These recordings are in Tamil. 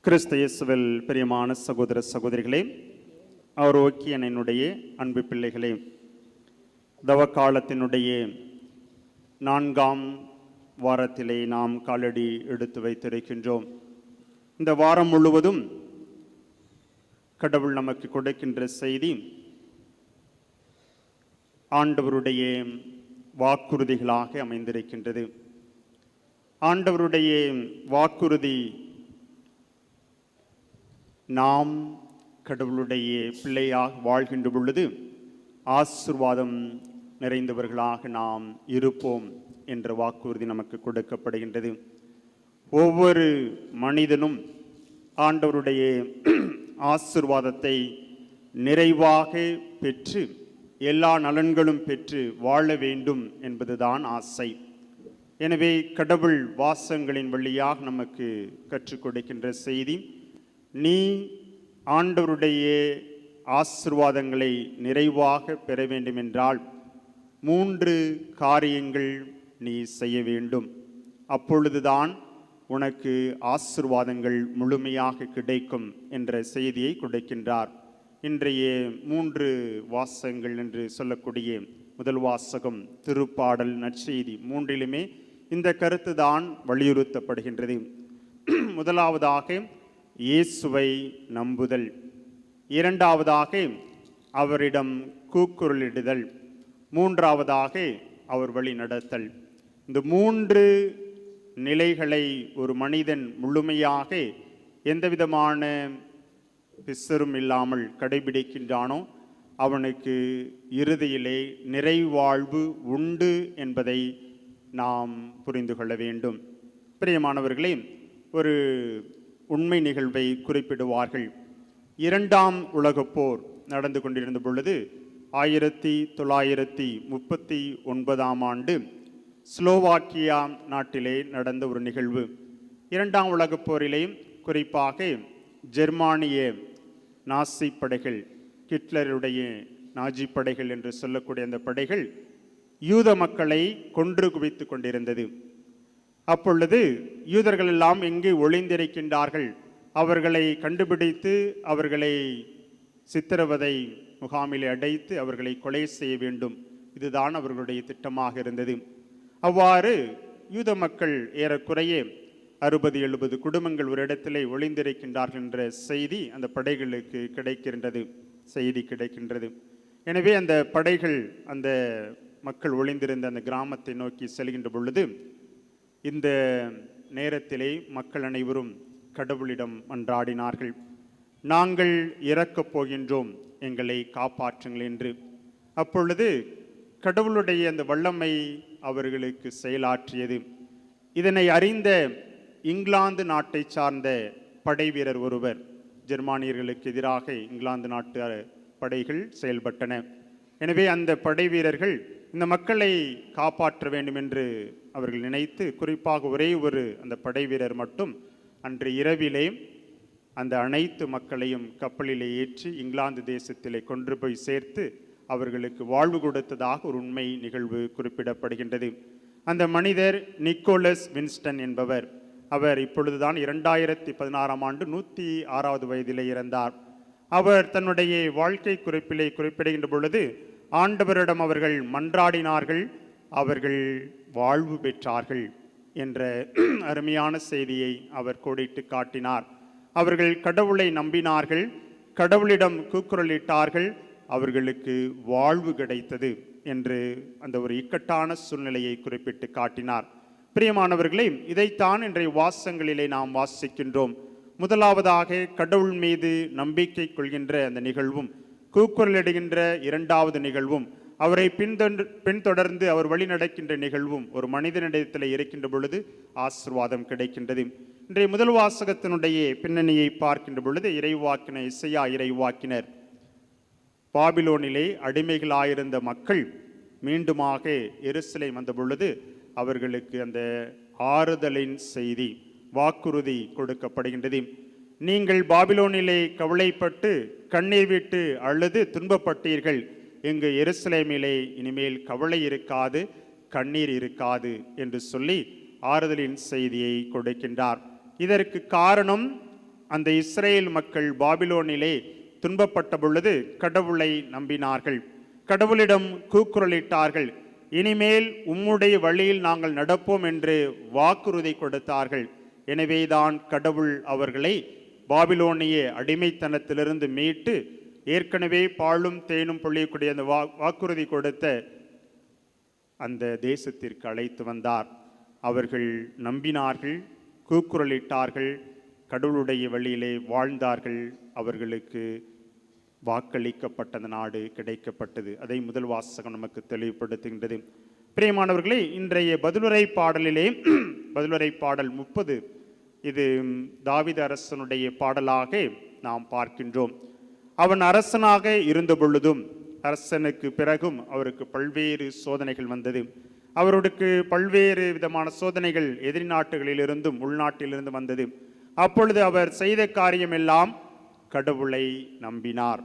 கிறிஸ்து இயேசுவில் பிரியமான சகோதர சகோதரிகளே, ஆரோக்கியனுடைய அன்பு பிள்ளைகளே, தவக்காலத்தினுடைய 4ஆம் வாரத்திலே நாம் காலடி எடுத்து வைத்திருக்கின்றோம். இந்த வாரம் முழுவதும் கடவுள் நமக்கு கொடுக்கின்ற செய்தி ஆண்டவருடைய வாக்குறுதிகளாக அமைந்திருக்கின்றது. ஆண்டவருடைய வாக்குறுதி நாம் கடவுளுடைய பிள்ளையாக வாழ்கின்ற பொழுது ஆசீர்வாதம் நிறைந்தவர்களாக நாம் இருப்போம் என்ற வாக்குறுதி நமக்கு கொடுக்கப்படுகின்றது. ஒவ்வொரு மனிதனும் ஆண்டவருடைய ஆசீர்வாதத்தை நிறைவாக பெற்று எல்லா நலன்களும் பெற்று வாழ வேண்டும் என்பதுதான் ஆசை. எனவே கடவுள் வாசகங்களின் வழியாக நமக்கு கற்றுக் கொடுக்கின்ற செய்தி, நீ ஆண்டவருடைய ஆசீர்வாதங்களை நிறைவாக பெற வேண்டுமென்றால் 3 காரியங்கள் நீ செய்ய வேண்டும். அப்பொழுதுதான் உனக்கு ஆசீர்வாதங்கள் முழுமையாக கிடைக்கும் என்ற செய்தியை கொடுக்கின்றார். இன்றைய 3 வாசகங்கள் என்று சொல்லக்கூடிய முதல் வாசகம் திருப்பாடல் நற்செய்தி 3லுமே இந்த கருத்து தான் வலியுறுத்தப்படுகின்றது. முதலாவதாக இயேசுவை நம்புதல், இரண்டாவதாக அவரிடம் கூக்குரலிடுதல், மூன்றாவதாக அவர் வழி நடத்தல். இந்த 3 நிலைகளை ஒரு மனிதன் முழுமையாக எந்தவிதமான பிசரும் இல்லாமல் கடைபிடிக்கின்றானோ அவனுக்கு இறுதியிலே நிறைவாழ்வு உண்டு என்பதை நாம் புரிந்து கொள்ள வேண்டும். பிரியமானவர்களே, ஒரு உண்மை நிகழ்வை குறிப்பிடுவார்கள். 2ஆம் உலகப் போர் நடந்து கொண்டிருந்த பொழுது 1939ஆம் ஆண்டு ஸ்லோவாக்கியா நாட்டிலே நடந்த ஒரு நிகழ்வு. 2ஆம் உலகப் போரிலே குறிப்பாக ஜெர்மானிய நாசி படைகள், ஹிட்லருடைய நாஜி படைகள் என்று சொல்லக்கூடிய அந்த படைகள் யூத மக்களை கொன்று குவித்து கொண்டிருந்தது. அப்பொழுது யூதர்கள் எல்லாம் எங்கே ஒளிந்திருக்கின்றார்கள், அவர்களை கண்டுபிடித்து அவர்களை சித்திரவதை முகாமில் அடைத்து அவர்களை கொலை செய்ய வேண்டும், இதுதான் அவர்களுடைய திட்டமாக இருந்தது. அவ்வாறு யூத மக்கள் ஏறக்குறைய 60-70 குடும்பங்கள் ஒரு இடத்திலே ஒளிந்திருக்கின்றார்கள் என்ற செய்தி அந்த படைகளுக்கு கிடைக்கின்றது. எனவே அந்த படைகள் அந்த மக்கள் ஒளிந்திருந்த அந்த கிராமத்தை நோக்கி செல்கின்ற பொழுது இந்த நேரத்திலே மக்கள் அனைவரும் கடவுளிடம் மன்றாடினார்கள். நாங்கள் இறக்கப் போகின்றோம், எங்களை காப்பாற்றுங்கள் என்று. அப்பொழுது கடவுளுடைய அந்த வல்லமை அவர்களுக்கு செயலாற்றியது. இதனை அறிந்த இங்கிலாந்து நாட்டை சார்ந்த படை வீரர் ஒருவர், ஜெர்மானியர்களுக்கு எதிராக இங்கிலாந்து நாட்டு படைகள் செயல்பட்டன. எனவே அந்த படை வீரர்கள் இந்த மக்களை காப்பாற்ற வேண்டும் என்று அவர்கள் நினைத்து, குறிப்பாக ஒரே ஒரு அந்த படை வீரர் மட்டும் அன்று இரவிலே அந்த அனைத்து மக்களையும் கப்பலிலே ஏற்றி இங்கிலாந்து தேசத்திலே கொண்டு போய் சேர்த்து அவர்களுக்கு வாழ்வு கொடுத்ததாக ஒரு உண்மை நிகழ்வு குறிப்பிடப்படுகின்றது. அந்த மனிதர் நிக்கோலஸ் வின்ஸ்டன் என்பவர். அவர் இப்பொழுதுதான் 2016ஆம் ஆண்டு 106வது வயதிலே இறந்தார். அவர் தன்னுடைய வாழ்க்கை குறிப்பிலே குறிப்பிடுகின்ற பொழுது, ஆண்டவரிடம் அவர்கள் மன்றாடினார்கள், அவர்கள் வாழ்வு பெற்றார்கள் என்ற அருமையான செய்தியை அவர் கோடிட்டு காட்டினார். அவர்கள் கடவுளை நம்பினார்கள், கடவுளிடம் கூக்குரலிட்டார்கள், அவர்களுக்கு வாழ்வு கிடைத்தது என்று அந்த ஒரு இக்கட்டான சூழ்நிலையை குறிப்பிட்டு காட்டினார். பிரியமானவர்களே, இதைத்தான் இன்றைய வாசகங்களிலே நாம் வாசிக்கின்றோம். முதலாவதாக கடவுள் மீது நம்பிக்கை கொள்கின்ற அந்த நிகழ்வும், கூக்குரலிடுகின்ற 2வது நிகழ்வும், அவரை பின்தொடர்ந்து அவர் வழி நடக்கின்ற நிகழ்வும் ஒரு மனிதனிடத்தில் இருக்கின்ற பொழுது ஆசீர்வாதம் கிடைக்கின்றது. இன்றைய முதல் வாசகத்தினுடைய பின்னணியை பார்க்கின்ற பொழுது இறைவாக்கினர் இசையா இறைவாக்கினர், பாபிலோனிலே அடிமைகளாயிருந்த மக்கள் மீண்டுமாக எருசலேம் வந்த பொழுது அவர்களுக்கு அந்த ஆறுதலின் செய்தி, வாக்குறுதி கொடுக்கப்படுகின்றது. நீங்கள் பாபிலோனிலே கவலைப்பட்டு கண்ணீர் விட்டு அழுது துன்பப்பட்டீர்கள், இங்கு எருசலேமிலே இனிமேல் கவலை இருக்காது, கண்ணீர் இருக்காது என்று சொல்லி ஆறுதலின் செய்தியை கொடுக்கின்றார். இதற்கு காரணம் அந்த இஸ்ரேல் மக்கள் பாபிலோனிலே துன்பப்பட்ட பொழுது கடவுளை நம்பினார்கள், கடவுளிடம் கூக்குரலிட்டார்கள். இனிமேல் உம்முடைய வழியில் நாங்கள் நடப்போம் என்று வாக்குறுதி கொடுத்தார்கள். எனவேதான் கடவுள் அவர்களை பாபிலோனிய அடிமைத்தனத்திலிருந்து மீட்டு ஏற்கனவே பாலும் தேனும் பொழியக்கூடிய அந்த வாக்குறுதி கொடுத்த அந்த தேசத்திற்கு அழைத்து வந்தார். அவர்கள் நம்பினார்கள், கூக்குரலிட்டார்கள், கடவுளுடைய வழியிலே வாழ்ந்தார்கள். அவர்களுக்கு வாக்களிக்கப்பட்ட அந்த நாடு கிடைக்கப்பட்டது. அதை முதல் வாசகம் நமக்கு தெளிவுபடுத்துகின்றது. பிரியமானவர்களே, இன்றைய பதிலுரை பாடலிலே பதிலுரை பாடல் 30 இது தாவீது அரசனுடைய பாடலாக நாம் பார்க்கின்றோம். அவன் அரசனாக இருந்த பொழுதும் அரசனுக்கு பிறகும் அவருக்கு பல்வேறு சோதனைகள் வந்தது. அவருக்கு பல்வேறு விதமான சோதனைகள் எதிரி நாட்டுகளிலிருந்தும் உள்நாட்டிலிருந்து வந்தது. அப்பொழுது அவர் செய்த காரியம் எல்லாம் கடவுளை நம்பினார்,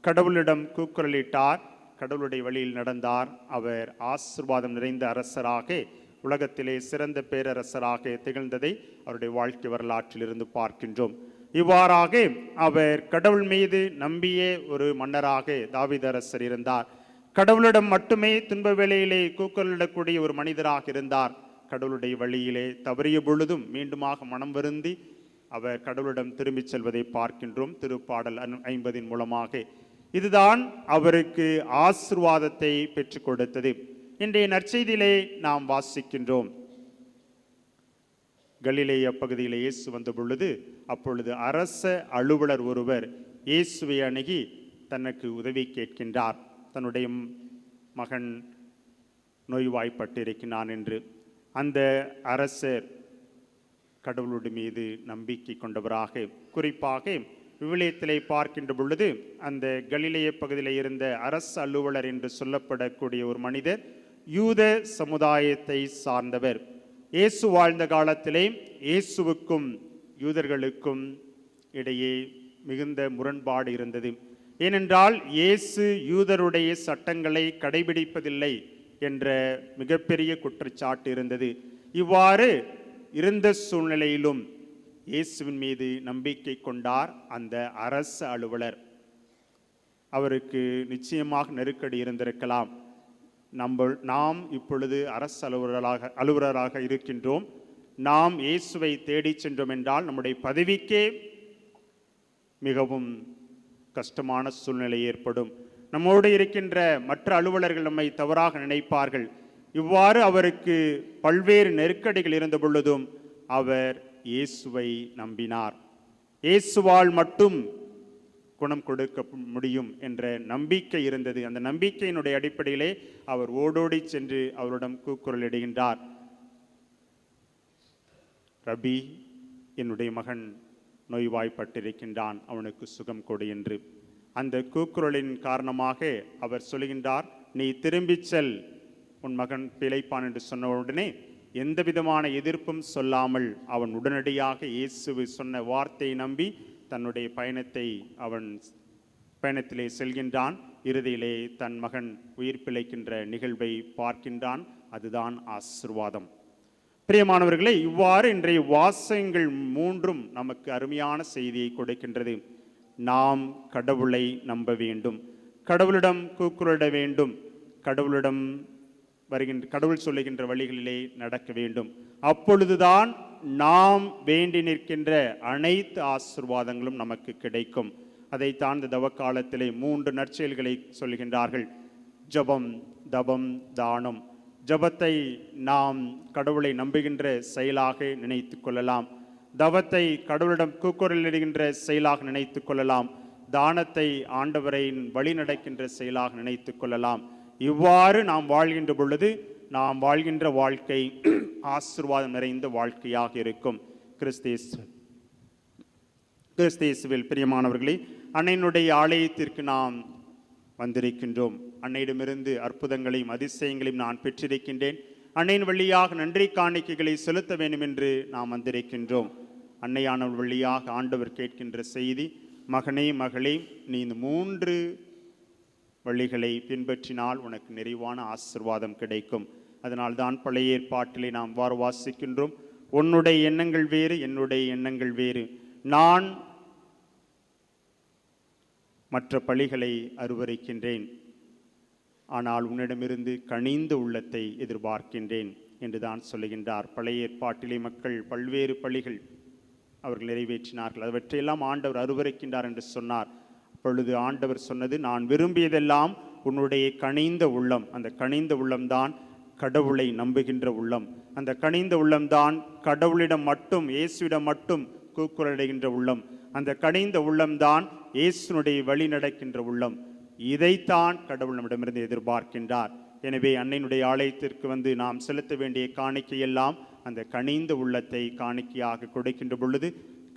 கடவுளிடம் கூக்குரலிட்டார், கடவுளுடைய வழியில் நடந்தார். அவர் ஆசீர்வாதம் நிறைந்த அரசராக, உலகத்திலே சிறந்த பேரரசராக திகழ்ந்ததை அவருடைய வாழ்க்கை வரலாற்றில் இருந்து பார்க்கின்றோம். இவ்வாறாக அவர் கடவுள் மீது நம்பிய ஒரு மன்னராக தாவீது அரசர் இருந்தார். கடவுளிடம் மட்டுமே துன்ப வேளையிலே கூக்குரலிடக்கூடிய ஒரு மனிதராக இருந்தார். கடவுளுடைய வழியிலே தவறிய பொழுதும் மீண்டுமாக மனம் வருந்தி அவர் கடவுளிடம் திரும்பி செல்வதை பார்க்கின்றோம் திருப்பாடல் 50 மூலமாக. இதுதான் அவருக்கு ஆசீர்வாதத்தை பெற்றுக் கொடுத்தது. இன்றைய நற்செய்தியிலே நாம் வாசிக்கின்றோம், கலிலேய பகுதியில் இயேசு வந்த பொழுது அப்பொழுது அரச அலுவலர் ஒருவர் இயேசுவை அணுகி தனக்கு உதவி கேட்கின்றார். தன்னுடைய மகன் நோய்வாய்ப்பட்டிருக்கிறான் என்று. அந்த அரசர் கடவுளுடைய மீது நம்பிக்கை கொண்டவராக, குறிப்பாக விவிலியத்திலே பார்க்கின்ற பொழுது அந்த கலிலேய பகுதியில் இருந்த அரச அலுவலர் என்று சொல்லப்படக்கூடிய ஒரு மனிதர் யூத சமுதாயத்தை சார்ந்தவர். இயேசு வாழ்ந்த காலத்திலே இயேசுவுக்கும் யூதர்களுக்கும் இடையே மிகுந்த முரண்பாடு இருந்தது. ஏனென்றால் இயேசு யூதருடைய சட்டங்களை கடைபிடிப்பதில்லை என்ற மிகப்பெரிய குற்றச்சாட்டு இருந்தது. இவ்வாறு இருந்த சூழ்நிலையிலும் இயேசுவின் மீது நம்பிக்கை கொண்டார் அந்த அரச அலுவலர். அவருக்கு நிச்சயமாக நெருக்கடி இருந்திருக்கலாம். நாம் இப்பொழுது அரசு அலுவலராக இருக்கின்றோம். நாம் இயேசுவை தேடி சென்றோம் என்றால் நம்முடைய பதவிக்கே மிகவும் கஷ்டமான சூழ்நிலை ஏற்படும். நம்மோடு இருக்கின்ற மற்ற அலுவலர்கள் நம்மை தவறாக நினைப்பார்கள். இவ்வாறு அவருக்கு பல்வேறு நெருக்கடிகள் இருந்த பொழுதும் அவர் இயேசுவை நம்பினார். இயேசுவால் மட்டும் குணம் கொடுக்க முடியும் என்ற நம்பிக்கை இருந்தது. அந்த நம்பிக்கையினுடைய அடிப்படையிலே அவர் ஓடோடி சென்று அவரிடம் கூக்குரலிடுகின்றார், ரபி, என்னுடைய மகன் நோய்வாய்ப்பட்டிருக்கின்றான், அவனுக்கு சுகம் கொடு என்று. அந்த கூக்குரலின் காரணமாக அவர் சொல்கின்றார், நீ திரும்பிச் செல், உன் மகன் பிழைப்பான் என்று சொன்ன உடனே எந்த விதமான எதிர்ப்பும் சொல்லாமல் அவன் உடனடியாக இயேசு சொன்ன வார்த்தையை நம்பி தன்னுடைய பயணத்திலே செல்கின்றான். இறுதியிலே தன் மகன் உயிர் பிழைக்கின்ற நிகழ்வை பார்க்கின்றான். அதுதான் ஆசீர்வாதம். பிரியமானவர்களே, இவ்வாறு இன்றைய வாசகங்கள் மூன்றும் நமக்கு அருமையான செய்தியை கொடுக்கின்றது. நாம் கடவுளை நம்ப வேண்டும், கடவுளிடம் கூக்குரலிட வேண்டும், கடவுள் சொல்லுகின்ற வழிகளிலே நடக்க வேண்டும். அப்பொழுதுதான் நாம் வேண்டி நிற்கின்ற அனைத்து ஆசீர்வாதங்களும் நமக்கு கிடைக்கும். அதை தாழ்ந்த தவக்காலத்திலே 3 நற்செயல்களை சொல்கின்றார்கள். ஜபம், தபம், தானம். ஜபத்தை நாம் கடவுளை நம்புகின்ற செயலாக நினைத்து கொள்ளலாம். தவத்தை கடவுளிடம் கூக்குரலிடுகின்ற செயலாக நினைத்து கொள்ளலாம். தானத்தை ஆண்டவரை வழி நடக்கின்ற செயலாக நினைத்து கொள்ளலாம். இவ்வாறு நாம் வாழ்கின்ற பொழுது நாம் வாழ்கின்ற வாழ்க்கை ஆசீர்வாதம் நிறைந்த வாழ்க்கையாக இருக்கும். கிறிஸ்தேசுவில் பிரியமானவர்களே, அன்னையினுடைய ஆலயத்திற்கு நாம் வந்திருக்கின்றோம். அன்னையிடமிருந்து அற்புதங்களையும் அதிசயங்களையும் நான் பெற்றிருக்கின்றேன். அன்னையின் வழியாக நன்றி காணிக்கைகளை செலுத்த வேண்டும் என்று நாம் வந்திருக்கின்றோம். அன்னையானவள் வழியாக ஆண்டவர் கேட்கின்ற செய்தி, மகனே மகளே, நீ இந்த 3 வழிகளை பின்பற்றினால் உனக்கு நிறைவான ஆசீர்வாதம் கிடைக்கும். அதனால்தான் பழைய ஏற்பாட்டிலே நாம் வாசிக்கின்றோம், உன்னுடைய எண்ணங்கள் வேறு, என்னுடைய எண்ணங்கள் வேறு. நான் மற்ற பழிகளை அருவருக்கின்றேன், ஆனால் உன்னிடமிருந்து கனிந்த உள்ளத்தை எதிர்பார்க்கின்றேன் என்று தான் சொல்லுகின்றார். பழைய ஏற்பாட்டிலே மக்கள் பல்வேறு பழிகள் அவர்கள் நிறைவேற்றினார்கள். அவற்றையெல்லாம் ஆண்டவர் அருவருக்கின்றார் என்று சொன்னார். அப்பொழுது ஆண்டவர் சொன்னது, நான் விரும்பியதெல்லாம் உன்னுடைய கனிந்த உள்ளம். அந்த கனிந்த உள்ளம்தான் கடவுளை நம்புகின்ற உள்ளம். அந்த கனிந்த உள்ளம்தான் கடவுளிடம் மட்டும், இயேசுவிடம் மட்டும் கூக்குரலிடுகின்ற உள்ளம். அந்த கனிந்த உள்ளம்தான் இயேசுனுடைய வழி நடக்கின்ற உள்ளம். இதைத்தான் கடவுள் நம்மிடமிருந்து எதிர்பார்க்கின்றார். எனவே அன்னையினுடைய ஆலயத்திற்கு வந்து நாம் செலுத்த வேண்டிய காணிக்கையெல்லாம் அந்த கனிந்த உள்ளத்தை காணிக்கையாக கொடுக்கின்ற பொழுது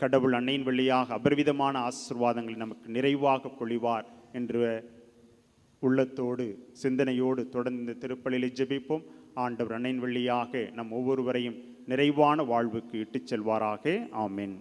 கடவுள் அன்னையின் வழியாக அபரிவிதமான ஆசீர்வாதங்களை நமக்கு நிறைவாக பொழிவார் என்ற உள்ளத்தோடு, சிந்தனையோடு தொடர்ந்து இந்த திருப்பலியை ஜெபிப்போம். ஆண்டவர் அன்னையின் வழியாக நம் ஒவ்வொருவரையும் நிறைவான வாழ்வுக்கு இட்டுச் செல்வாராக. ஆமென்.